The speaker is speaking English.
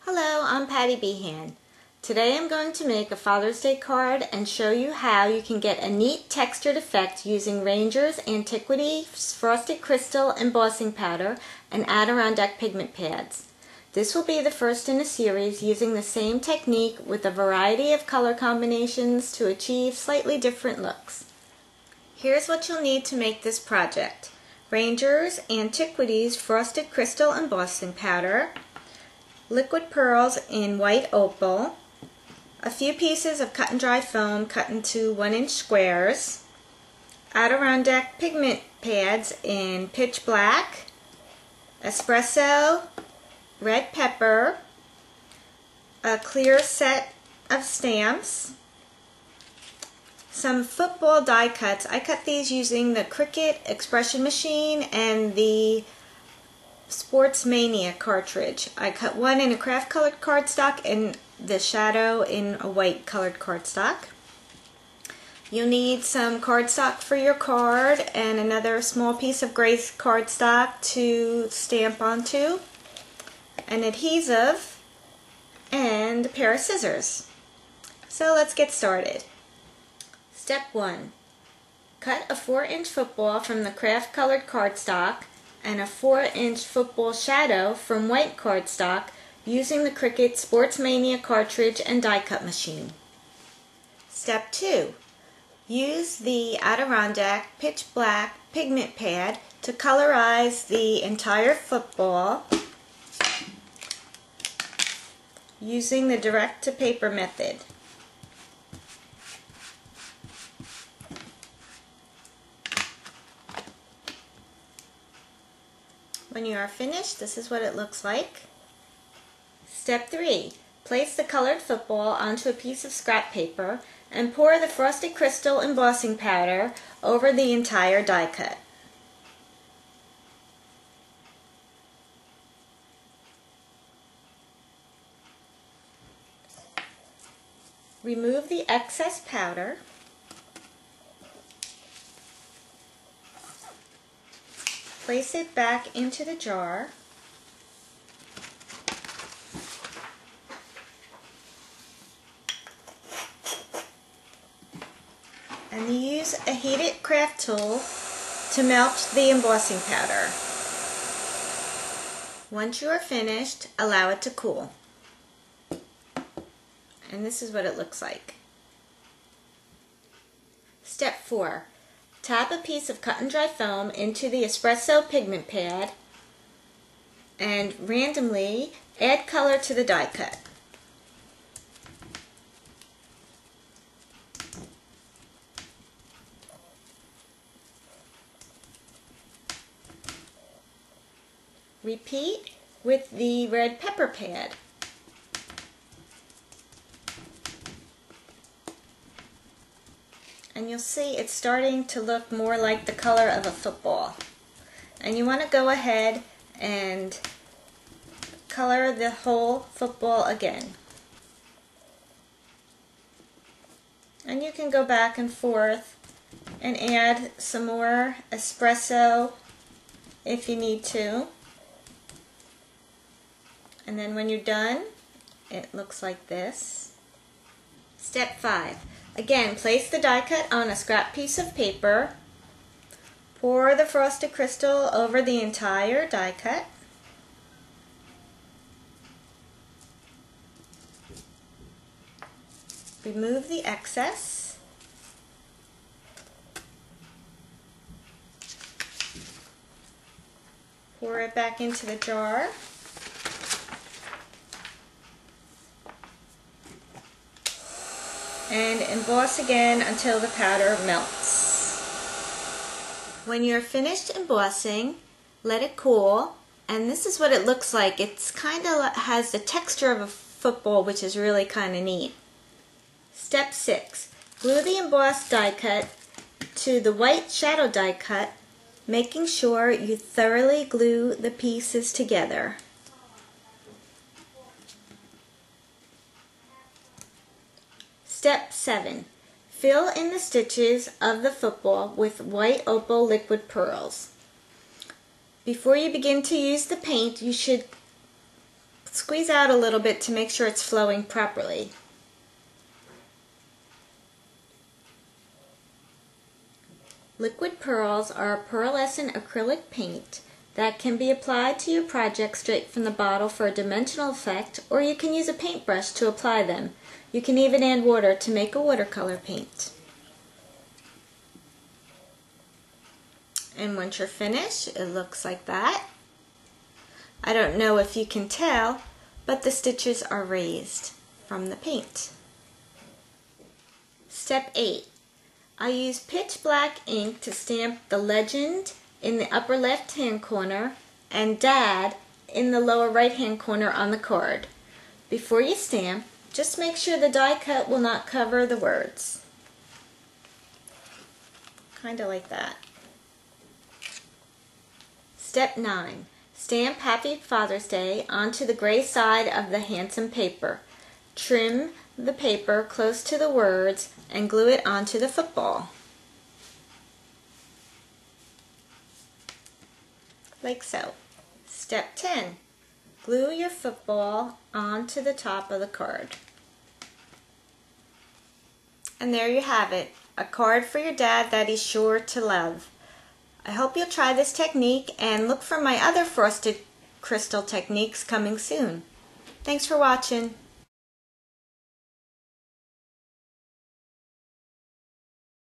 Hello, I'm Patty Behan. Today I'm going to make a Father's Day card and show you how you can get a neat textured effect using Ranger's Antiquities Frosted Crystal Embossing Powder and Adirondack pigment pads. This will be the first in a series using the same technique with a variety of color combinations to achieve slightly different looks. Here's what you'll need to make this project. Ranger's Antiquities Frosted Crystal Embossing Powder, liquid pearls in white opal, a few pieces of cut and dry foam cut into 1-inch squares, Adirondack pigment pads in pitch black, espresso, red pepper, a clear set of stamps, some football die cuts. I cut these using the Cricut expression machine and the Sports Mania cartridge. I cut one in a craft colored cardstock and the shadow in a white colored cardstock. You'll need some cardstock for your card and another small piece of gray cardstock to stamp onto, an adhesive, and a pair of scissors. So let's get started. Step 1. Cut a 4-inch football from the craft colored cardstock and a 4-inch football shadow from white cardstock using the Cricut Sports Mania cartridge and die cut machine. Step 2. Use the Adirondack pitch black pigment pad to colorize the entire football using the direct to paper method. When you are finished, this is what it looks like. Step 3. Place the colored football onto a piece of scrap paper and pour the frosted crystal embossing powder over the entire die cut. Remove the excess powder. Place it back into the jar. And use a heated craft tool to melt the embossing powder. Once you are finished, allow it to cool. And this is what it looks like. Step 4. Tap a piece of cut and dry foam into the espresso pigment pad and randomly add color to the die cut. Repeat with the red pepper pad. And you'll see it's starting to look more like the color of a football. And you want to go ahead and color the whole football again. And you can go back and forth and add some more espresso if you need to. And then when you're done, it looks like this. Step 5. Again, place the die cut on a scrap piece of paper. Pour the frosted crystal over the entire die cut. Remove the excess. Pour it back into the jar. And emboss again until the powder melts. When you're finished embossing, let it cool, and this is what it looks like. It's kind of has the texture of a football, which is really kind of neat. Step 6. Glue the embossed die cut to the white shadow die cut, making sure you thoroughly glue the pieces together. Step 7. Fill in the stitches of the football with white opal liquid pearls. Before you begin to use the paint, you should Squeeze out a little bit to make sure it's flowing properly. Liquid pearls are a pearlescent acrylic paint that can be applied to your project straight from the bottle for a dimensional effect, or you can use a paintbrush to apply them. You can even add water to make a watercolor paint. And once you're finished, it looks like that. I don't know if you can tell, but the stitches are raised from the paint. Step 8. I use pitch black ink to stamp the legend in the upper left hand corner and Dad in the lower right hand corner on the card. Before you stamp, just make sure the die cut will not cover the words. Kind of like that. Step 9. Stamp Happy Father's Day onto the gray side of the handsome paper. Trim the paper close to the words and glue it onto the football. Like so. Step 10. Glue your football onto the top of the card. And there you have it, a card for your dad that he's sure to love. I hope you'll try this technique and look for my other frosted crystal techniques coming soon. Thanks for watching.